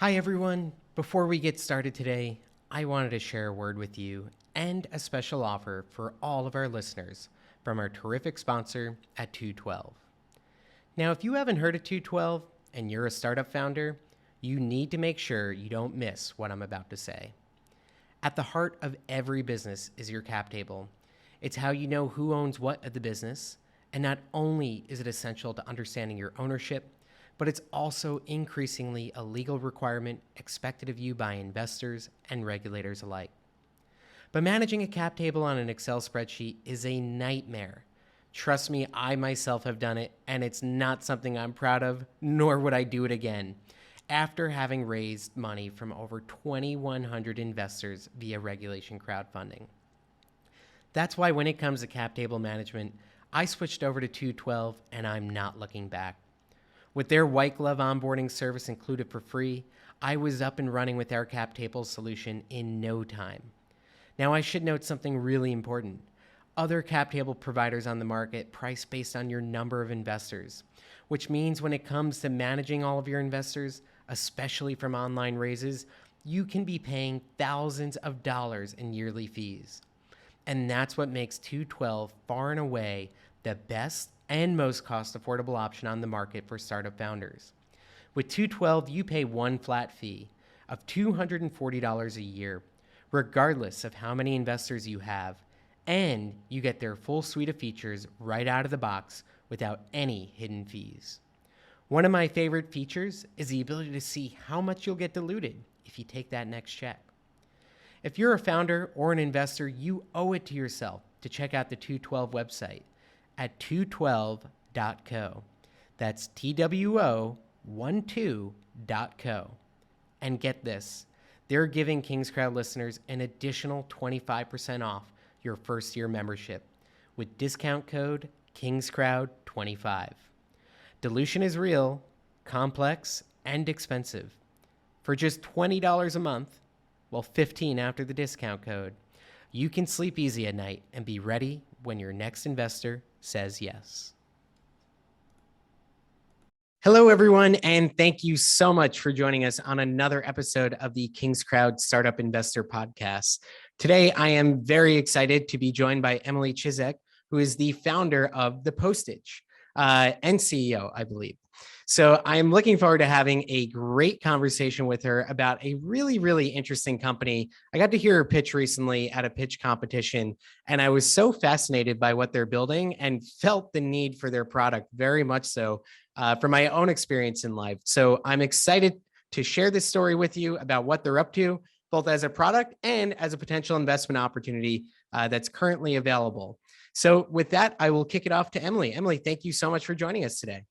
Hi, everyone. Before we get started today, I wanted to share a word with you and a special offer for all of our listeners from our terrific sponsor at 212. Now, if you haven't heard of 212 and you're a startup founder, you need to make sure you don't miss what I'm about to say. At the heart of every business is your cap table. It's how you know who owns what of the business, and not only is it essential to understanding your ownership, but it's also increasingly a legal requirement expected of you by investors and regulators alike. But managing a cap table on an Excel spreadsheet is a nightmare. Trust me, I myself have done it, and it's not something I'm proud of, nor would I do it again, after having raised money from over 2,100 investors via regulation crowdfunding. That's why when it comes to cap table management, I switched over to 212, and I'm not looking back. With their white glove onboarding service included for free, I was up and running with our cap table solution in no time. Now, I should note something really important. Other cap table providers on the market price based on your number of investors, which means when it comes to managing all of your investors, especially from online raises, you can be paying thousands of dollars in yearly fees. And that's what makes 212 far and away the best and most cost-affordable option on the market for startup founders. With 212, you pay one flat fee of $240 a year, regardless of how many investors you have, and you get their full suite of features right out of the box without any hidden fees. One of my favorite features is the ability to see how much you'll get diluted if you take that next check. If you're a founder or an investor, you owe it to yourself to check out the 212 website at 212.co. That's TWO12.co. And get this, they're giving KingsCrowd listeners an additional 25% off your first year membership with discount code KingsCrowd25. Dilution is real, complex, and expensive. For just $20 a month, well, $15 after the discount code, you can sleep easy at night and be ready when your next investor says yes. Hello, everyone, and thank you so much for joining us on another episode of the KingsCrowd Startup Investor Podcast. Today, I am very excited to be joined by Emily Cisek, who is the founder of the Postage and CEO, I believe. So I'm looking forward to having a great conversation with her about a really, really interesting company. I got to hear her pitch recently at a pitch competition, and I was so fascinated by what they're building and felt the need for their product very much so from my own experience in life. So I'm excited to share this story with you about what they're up to, both as a product and as a potential investment opportunity that's currently available. So with that, I will kick it off to Emily. Emily, thank you so much for joining us today.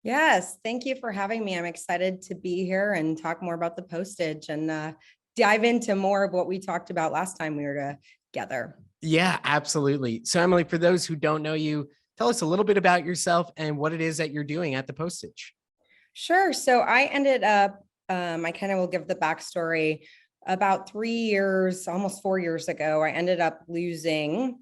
Yes, thank you for having me. I'm excited to be here and talk more about the Postage and dive into more of what we talked about last time we were together. Yeah, absolutely. So Emily, for those who don't know you, tell us a little bit about yourself and what it is that you're doing at the Postage. Sure. So I ended up, I kind of will give the backstory. About 3 years, almost 4 years ago, I ended up losing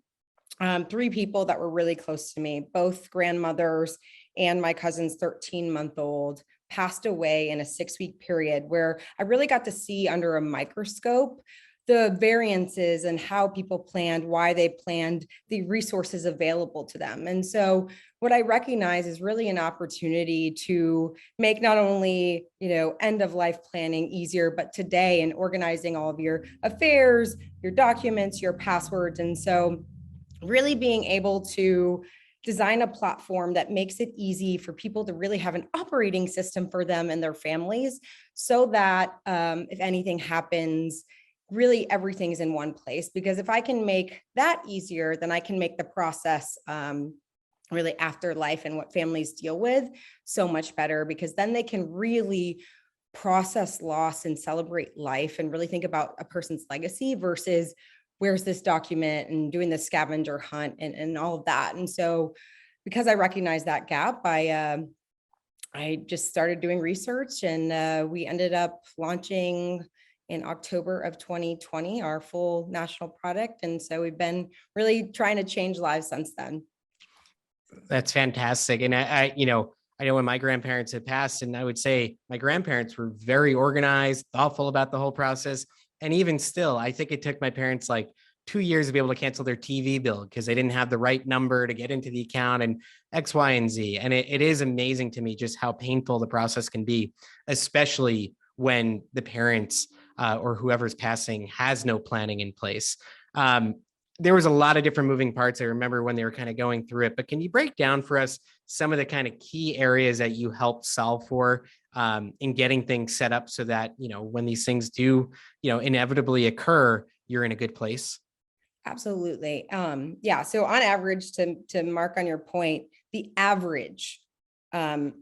3 people that were really close to me, both grandmothers, and my cousin's 13-month-old passed away in a 6-week period where I really got to see under a microscope the variances and how people planned, why they planned, the resources available to them. And so what I recognize is really an opportunity to make not only, end of life planning easier, but today and organizing all of your affairs, your documents, your passwords. And so really being able to design a platform that makes it easy for people to really have an operating system for them and their families so that if anything happens, really everything's in one place. Because if I can make that easier, then I can make the process really after life and what families deal with so much better, because then they can really process loss and celebrate life and really think about a person's legacy versus where's this document and doing the scavenger hunt and all of that. And so because I recognize that gap, I just started doing research, and we ended up launching in October of 2020, our full national product. And so we've been really trying to change lives since then. That's fantastic. And I know when my grandparents had passed, and I would say my grandparents were very organized, thoughtful about the whole process. And even still, I think it took my parents like 2 years to be able to cancel their TV bill because they didn't have the right number to get into the account and X, Y, and Z. And it is amazing to me just how painful the process can be, especially when the parents or whoever's passing has no planning in place. Um, there was a lot of different moving parts. I remember when they were kind of going through it, but can you break down for us some of the kind of key areas that you helped solve for in getting things set up so that, when these things do, inevitably occur, you're in a good place? Absolutely. Yeah. So on average, to mark on your point, the average um,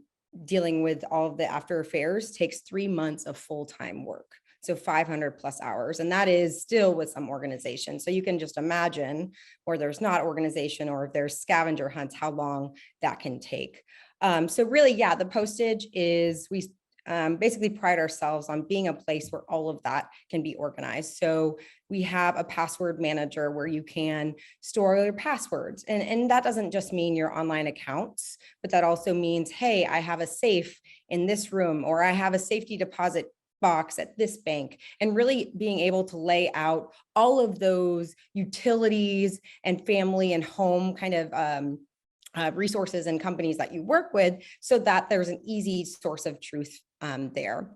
dealing with all of the after affairs takes 3 months of full-time work. So 500 plus hours. And that is still with some organizations. So you can just imagine where there's not organization or if there's scavenger hunts, how long that can take. So really, yeah, the Postage is, we basically pride ourselves on being a place where all of that can be organized. So we have a password manager where you can store your passwords. And that doesn't just mean your online accounts, but that also means, hey, I have a safe in this room, or I have a safety deposit box at this bank, and really being able to lay out all of those utilities and family and home kind of resources and companies that you work with, so that there's an easy source of truth there.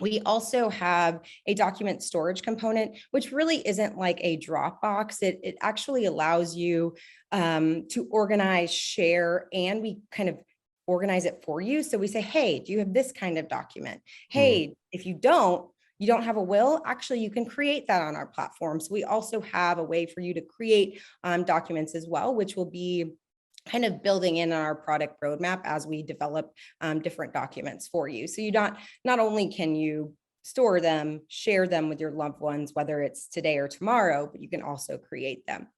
We also have a document storage component, which really isn't like a Dropbox. It actually allows you to organize, share, and we kind of organize it for you. So we say, hey, do you have this kind of document? Hey, if you don't have a will, actually, you can create that on our platform. So we also have a way for you to create documents as well, which will be kind of building in our product roadmap as we develop different documents for you. So you not only can you store them, share them with your loved ones, whether it's today or tomorrow, but you can also create them.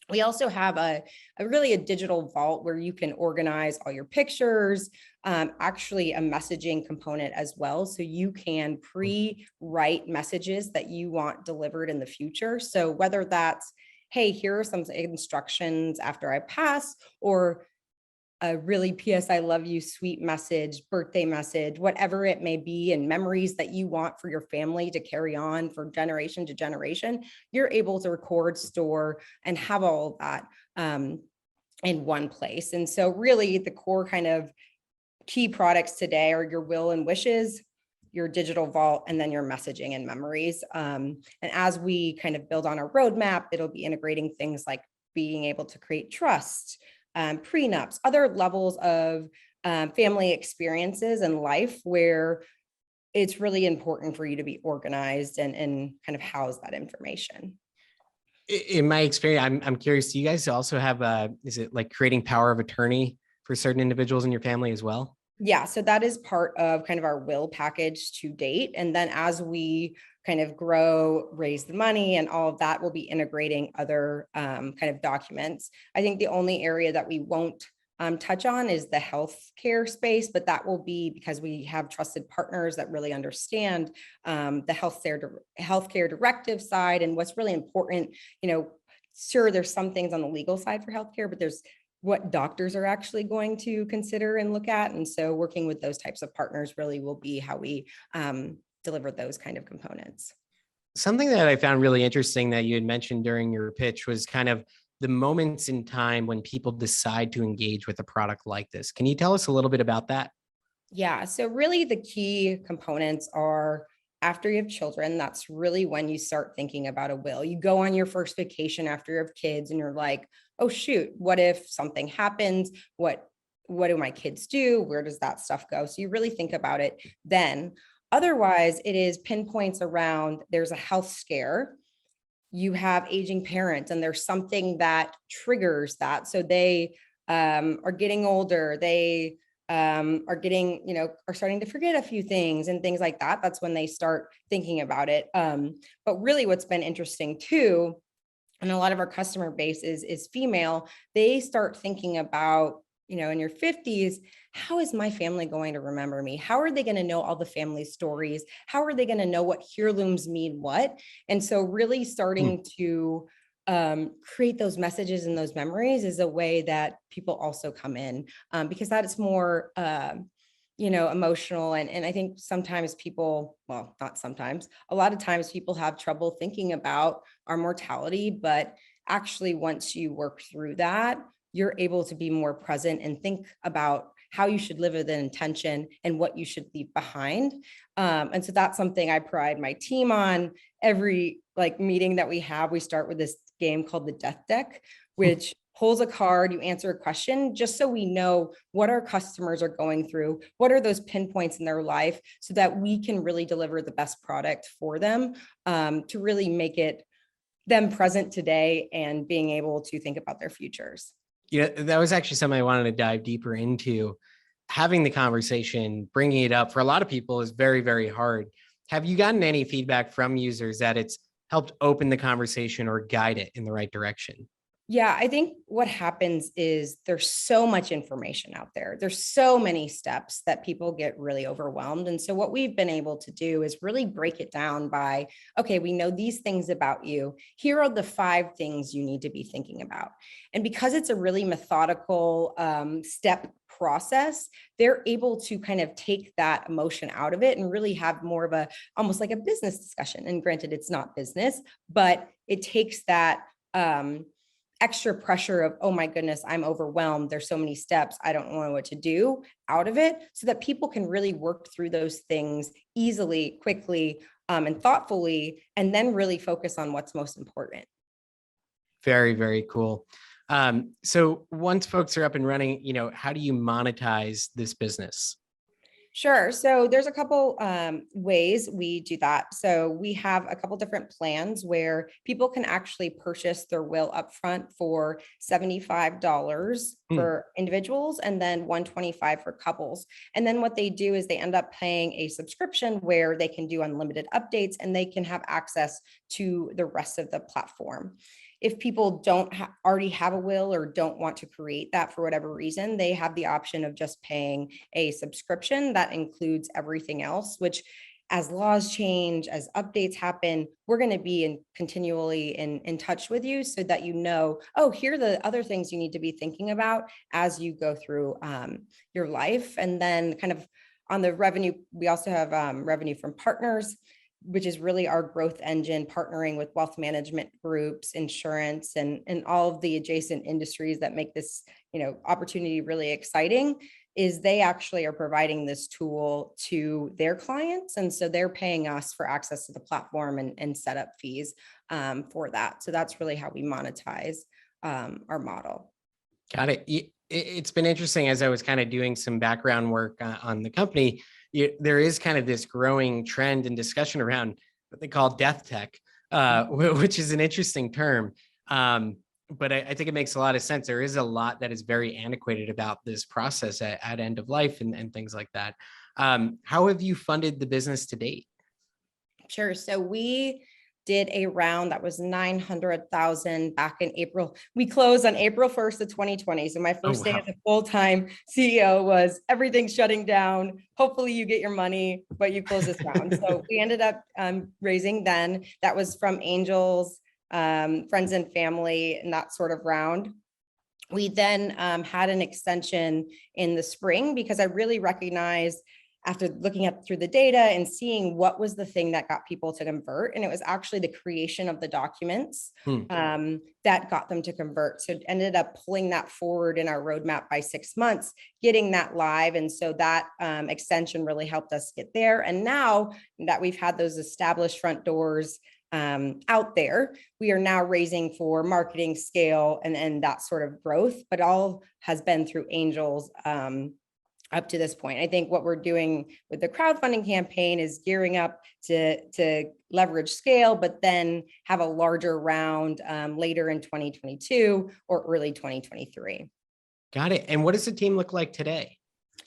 We also have a really a digital vault where you can organize all your pictures, actually a messaging component as well. So you can pre-write messages that you want delivered in the future. So whether that's, hey, here are some instructions after I pass, or a really PS I love you sweet message, birthday message, whatever it may be, and memories that you want for your family to carry on for generation to generation, you're able to record, store, and have all of that in one place. And so really the core kind of key products today are your will and wishes, your digital vault, and then your messaging and memories. And as we kind of build on our roadmap, it'll be integrating things like being able to create trust, prenups, other levels of family experiences in life where it's really important for you to be organized and kind of house that information. In my experience, I'm curious, do you guys also have is it like creating power of attorney for certain individuals in your family as well? Yeah, so that is part of kind of our will package to date. And then as we kind of grow, raise the money and all of that, we'll be integrating other kind of documents. I think the only area that we won't touch on is the healthcare space, but that will be because we have trusted partners that really understand the healthcare directive side and what's really important. Sure, there's some things on the legal side for healthcare, but there's what doctors are actually going to consider and look at. And so working with those types of partners really will be how we deliver those kind of components. Something that I found really interesting that you had mentioned during your pitch was kind of the moments in time when people decide to engage with a product like this. Can you tell us a little bit about that? Yeah, so really the key components are after you have children, that's really when you start thinking about a will. You go on your first vacation after you have kids and you're like, oh shoot, what if something happens? What do my kids do? Where does that stuff go? So you really think about it then. Otherwise, it is pinpoints around there's a health scare. You have aging parents and there's something that triggers that. So they are getting older. They are getting, are starting to forget a few things and things like that. That's when they start thinking about it. But really what's been interesting too, and a lot of our customer base is female, they start thinking about, in your 50s, how is my family going to remember me? How are they going to know all the family stories? How are they going to know what heirlooms mean what? And so really starting to create those messages and those memories is a way that people also come in, because that is more, emotional. And I think sometimes people, well, not sometimes, a lot of times people have trouble thinking about our mortality, but actually once you work through that, you're able to be more present and think about how you should live with an intention and what you should leave behind. And so that's something I pride my team on. Every meeting that we have, we start with this game called the death deck, which pulls a card, you answer a question, just so we know what our customers are going through, what are those pinpoints in their life, so that we can really deliver the best product for them, to really make it them present today and being able to think about their futures. Yeah, that was actually something I wanted to dive deeper into. Having the conversation, bringing it up for a lot of people is very, very hard. Have you gotten any feedback from users that it's helped open the conversation or guide it in the right direction? Yeah, I think what happens is there's so much information out there. There's so many steps that people get really overwhelmed. And so what we've been able to do is really break it down by, okay, we know these things about you. Here are the 5 things you need to be thinking about. And because it's a really methodical step process, they're able to kind of take that emotion out of it and really have more of a, almost like a business discussion. And granted, it's not business, but it takes that extra pressure of, oh my goodness, I'm overwhelmed. There's so many steps. I don't know what to do, out of it, so that people can really work through those things easily, quickly, and thoughtfully, and then really focus on what's most important. Very, very cool. So once folks are up and running, how do you monetize this business? Sure. So there's a couple ways we do that. So we have a couple different plans where people can actually purchase their will upfront for $75 for individuals, and then $125 for couples. And then what they do is they end up paying a subscription where they can do unlimited updates and they can have access to the rest of the platform. If people don't already have a will or don't want to create that for whatever reason, they have the option of just paying a subscription that includes everything else, which, as laws change, as updates happen, we're going to be continually in touch with you, so that oh, here are the other things you need to be thinking about as you go through your life. And then kind of on the revenue, we also have revenue from partners, which is really our growth engine, partnering with wealth management groups, insurance, and all of the adjacent industries that make this, opportunity really exciting. Is they actually are providing this tool to their clients. And so they're paying us for access to the platform and setup fees for that. So that's really how we monetize our model. Got it. It's been interesting as I was kind of doing some background work on the company. There is kind of this growing trend and discussion around what they call death tech, which is an interesting term. But I think it makes a lot of sense. There is a lot that is very antiquated about this process at end of life and things like that. How have you funded the business to date? Sure. So we did a round that was 900,000 back in April. We closed on April 1st of 2020. So my first day as a full-time CEO was everything's shutting down. Hopefully you get your money, but you close this round. So we ended up raising then. That was from angels, friends and family, and that sort of round. We then had an extension in the spring, because I really recognized, after looking through the data and seeing what was the thing that got people to convert. And it was actually the creation of the documents that got them to convert. So it ended up pulling that forward in our roadmap by 6 months, getting that live. And so that extension really helped us get there. And now that we've had those established front doors out there, we are now raising for marketing scale and that sort of growth, but all has been through angels up to this point. I think what we're doing with the crowdfunding campaign is gearing up to leverage scale, but then have a larger round later in 2022 or early 2023. Got it. And what does the team look like today?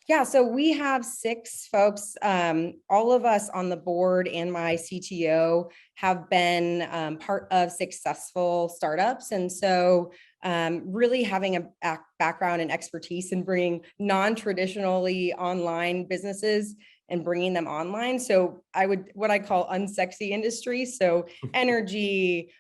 Yeah, so we have 6 folks. All of us on the board and my CTO have been part of successful startups. And so really having a background and expertise in bringing non-traditionally online businesses and bringing them online. So what I call unsexy industries. So energy,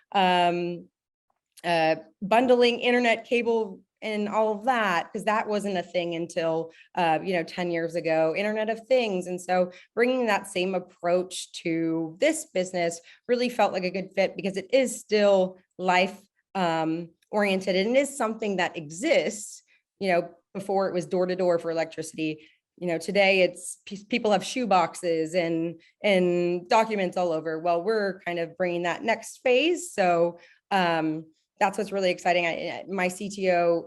bundling internet cable and all of that, because that wasn't a thing until 10 years ago, Internet of Things. And so bringing that same approach to this business really felt like a good fit, because it is still life oriented, and it is something that exists. Before it was door to door for electricity. Today it's people have shoe boxes and documents all over. Well, we're kind of bringing that next phase. So that's what's really exciting. My CTO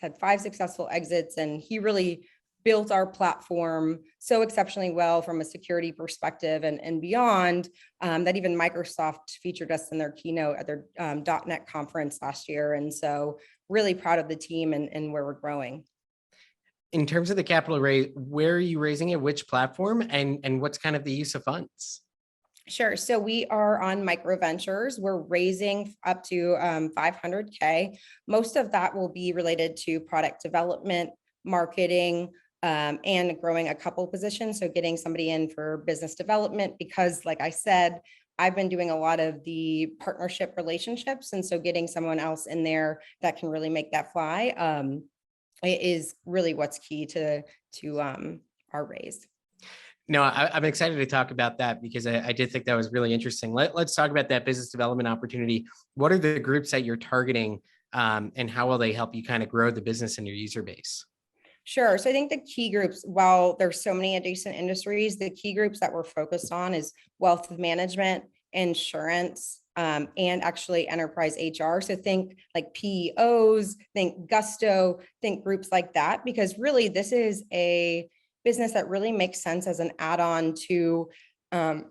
had 5 successful exits, and he really built our platform so exceptionally well from a security perspective and beyond, that even Microsoft featured us in their keynote at their .NET conference last year. And so really proud of the team and where we're growing. In terms of the capital raise, where are you raising it? Which platform, and what's kind of the use of funds? Sure. So we are on Micro Ventures. We're raising up to $500K. Most of that will be related to product development, marketing, and growing a couple positions. So getting somebody in for business development, because like I said, I've been doing a lot of the partnership relationships. And so getting someone else in there that can really make that fly is really what's key to our raise. No, I'm excited to talk about that, because I did think that was really interesting. Let's talk about that business development opportunity. What are the groups that you're targeting, and how will they help you kind of grow the business and your user base? Sure. So I think the key groups, while there's so many adjacent industries, the key groups that we're focused on is wealth management, insurance, and actually enterprise HR. So think like PEOs, think Gusto, think groups like that, because really this is a business that really makes sense as an add-on to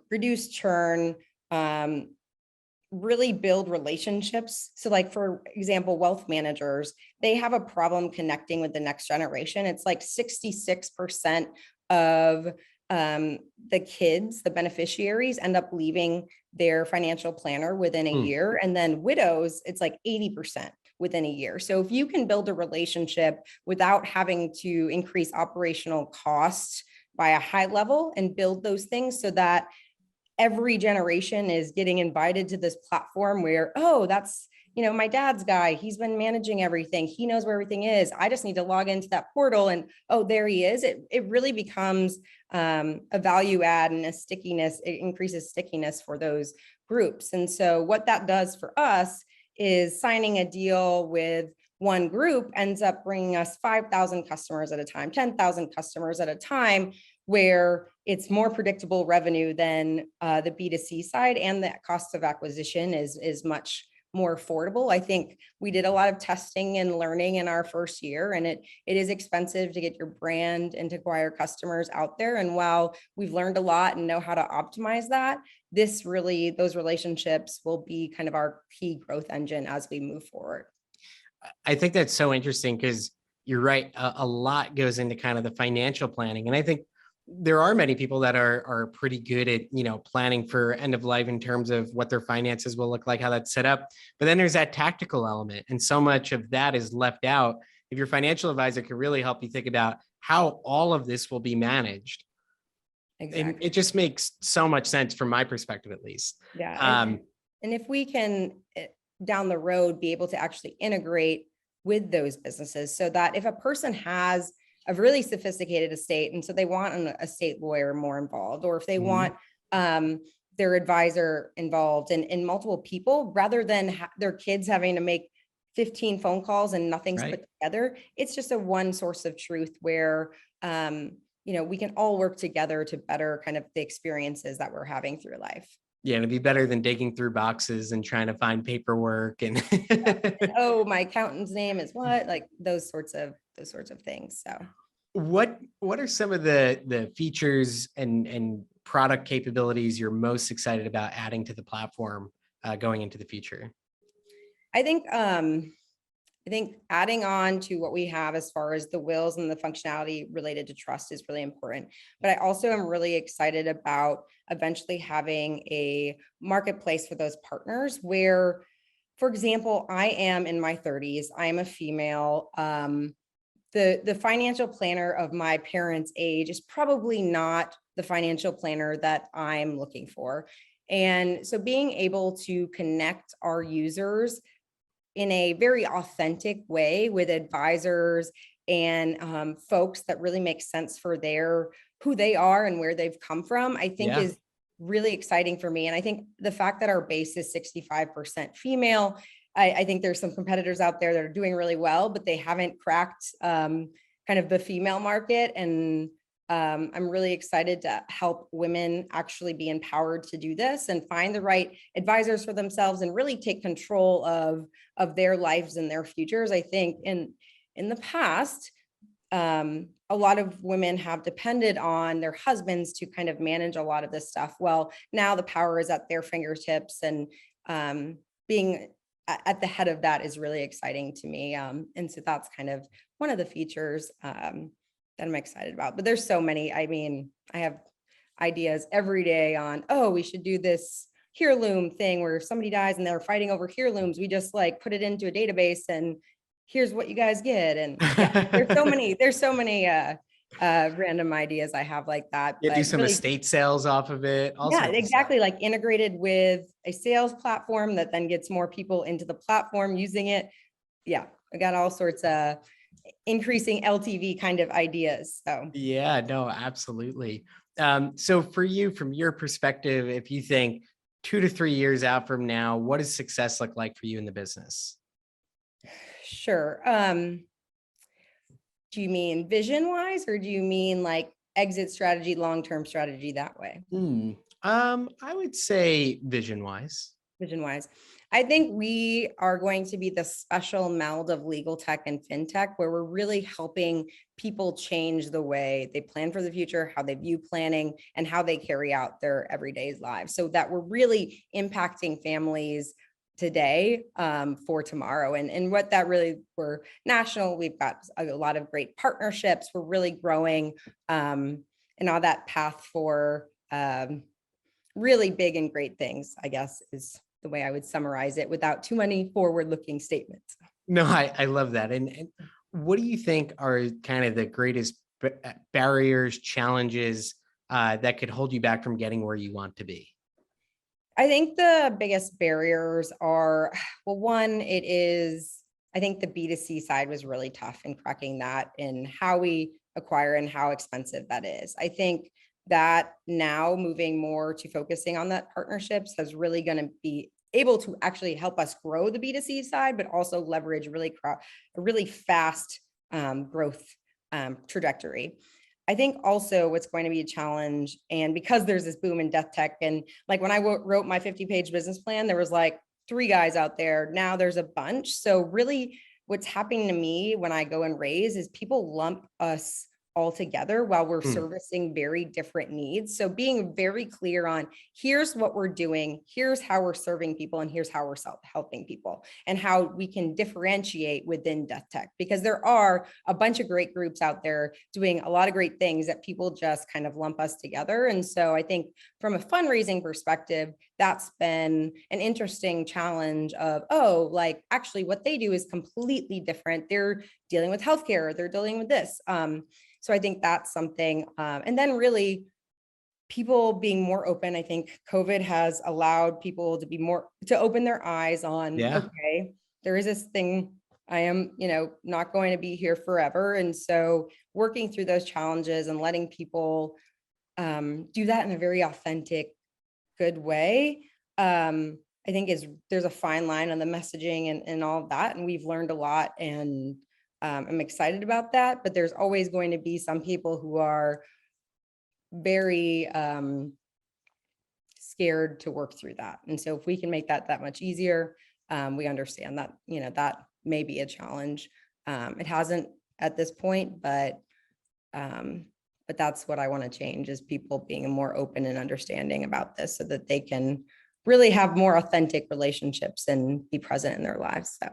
reduce churn, really build relationships. So like, for example, wealth managers, they have a problem connecting with the next generation. It's like 66% of the kids, the beneficiaries, end up leaving their financial planner within a year. And then widows, it's like 80% within a year. So if you can build a relationship without having to increase operational costs by a high level and build those things so that every generation is getting invited to this platform where, oh, that's, my dad's guy, he's been managing everything. He knows where everything is. I just need to log into that portal and, oh, there he is. It really becomes a value add and a stickiness. It increases stickiness for those groups. And so what that does for us is signing a deal with one group ends up bringing us 5,000 customers at a time, 10,000 customers at a time, where it's more predictable revenue than the B2C side, and the cost of acquisition is much more affordable. I think we did a lot of testing and learning in our first year, and it is expensive to get your brand and to acquire customers out there. And while we've learned a lot and know how to optimize that, those relationships will be kind of our key growth engine as we move forward. I think that's so interesting, because you're right. A lot goes into kind of the financial planning. And I think there are many people that are pretty good at, planning for end of life in terms of what their finances will look like, how that's set up. But then there's that tactical element. And so much of that is left out. If your financial advisor can really help you think about how all of this will be managed. Exactly. And it just makes so much sense from my perspective, at least. Yeah. And if we can down the road be able to actually integrate with those businesses, so that if a person has a really sophisticated estate, and so they want an estate lawyer more involved, or if they want their advisor involved and multiple people, rather than their kids having to make 15 phone calls and nothing's put together, it's just a one source of truth where we can all work together to better kind of the experiences that we're having through life. Yeah, and it'd be better than digging through boxes and trying to find paperwork and oh, my accountant's name is what, like those sorts of things. So what are some of the features and product capabilities you're most excited about adding to the platform going into the future? I think adding on to what we have as far as the wills and the functionality related to trust is really important. But I also am really excited about eventually having a marketplace for those partners where, for example, I am in my 30s, I am a female. The financial planner of my parents' age is probably not the financial planner that I'm looking for. And so being able to connect our users in a very authentic way with advisors and folks that really make sense for who they are and where they've come from, I think Yeah. is really exciting for me. And I think the fact that our base is 65% female, I think there's some competitors out there that are doing really well, but they haven't cracked kind of the female market. And I'm really excited to help women actually be empowered to do this and find the right advisors for themselves and really take control of their lives and their futures. I think in the past, a lot of women have depended on their husbands to kind of manage a lot of this stuff. Well, now the power is at their fingertips, and being at the head of that is really exciting to me. And so that's kind of one of the features that I'm excited about. But there's so many. I mean, I have ideas every day on, oh, we should do this heirloom thing where if somebody dies and they're fighting over heirlooms, we just like put it into a database and here's what you guys get. And yeah, there's so many random ideas I have like that. Yeah, do But some really, estate sales off of it. All yeah, sorts of stuff. exactly. Like integrated with a sales platform that then gets more people into the platform using it. Yeah, I got all sorts of increasing LTV kind of ideas. So Yeah, no, absolutely. So for you, from your perspective, if you think 2 to 3 years out from now, what does success look like for you in the business? sure. Do you mean vision wise, or do you mean like exit strategy, long-term strategy that way? I would say vision wise. Vision wise, I think we are going to be the special meld of legal tech and fintech, where we're really helping people change the way they plan for the future, how they view planning, and how they carry out their everyday lives, so that we're really impacting families today for tomorrow. And what that really, we're national, we've got a lot of great partnerships, we're really growing and all that path for really big and great things, I guess, is the way I would summarize it without too many forward-looking statements. No, I love that. And what do you think are kind of the greatest barriers, challenges that could hold you back from getting where you want to be? I think the biggest barriers are, well, one, I think the B2C side was really tough in cracking that and how we acquire and how expensive that is. I think that now moving more to focusing on that partnerships is really going to be able to actually help us grow the B2C side, but also leverage a really fast growth trajectory. I think also what's going to be a challenge, and because there's this boom in death tech, and like when I wrote my 50-page business plan, there was like 3 guys out there. Now there's a bunch. So really what's happening to me when I go and raise is people lump us all together while we're servicing very different needs. So being very clear on here's what we're doing, here's how we're serving people, and here's how we're helping people, and how we can differentiate within death tech, because there are a bunch of great groups out there doing a lot of great things that people just kind of lump us together. And so I think from a fundraising perspective, that's been an interesting challenge of, oh, like actually what they do is completely different. They're dealing with healthcare, they're dealing with this. So I think that's something. And then really people being more open. I think COVID has allowed people to open their eyes on, okay, there is this thing, I am, not going to be here forever. And so working through those challenges and letting people do that in a very authentic, good way. I think there's a fine line on the messaging and all of that. And we've learned a lot, and I'm excited about that, but there's always going to be some people who are very scared to work through that. And so if we can make that much easier, we understand that, that may be a challenge. It hasn't at this point, but that's what I want to change, is people being more open and understanding about this so that they can really have more authentic relationships and be present in their lives. So.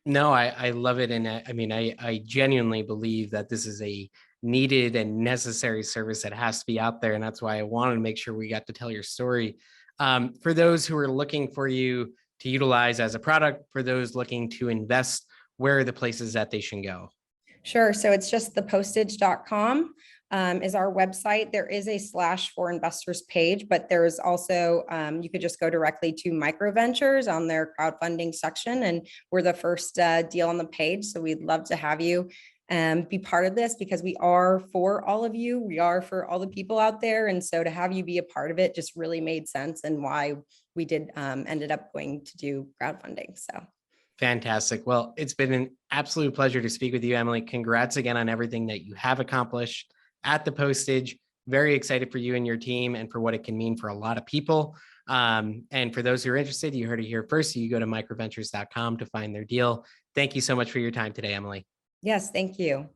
No, I love it. And I mean, I genuinely believe that this is a needed and necessary service that has to be out there. And that's why I wanted to make sure we got to tell your story. For those who are looking for you to utilize as a product, for those looking to invest, where are the places that they should go? Sure. So it's just thepostage.com. is our website. There is a /for investors page, but there's also, you could just go directly to microventures on their crowdfunding section. And we're the first deal on the page. So we'd love to have you be part of this, because we are for all of you. We are for all the people out there. And so to have you be a part of it just really made sense, and why we did ended up going to do crowdfunding. So Fantastic. Well, it's been an absolute pleasure to speak with you, Emily. Congrats again on everything that you have accomplished at the Postage. Very excited for you and your team and for what it can mean for a lot of people. And for those who are interested, you heard it here first. You go to microventures.com to find their deal. Thank you so much for your time today, Emily. yes, thank you.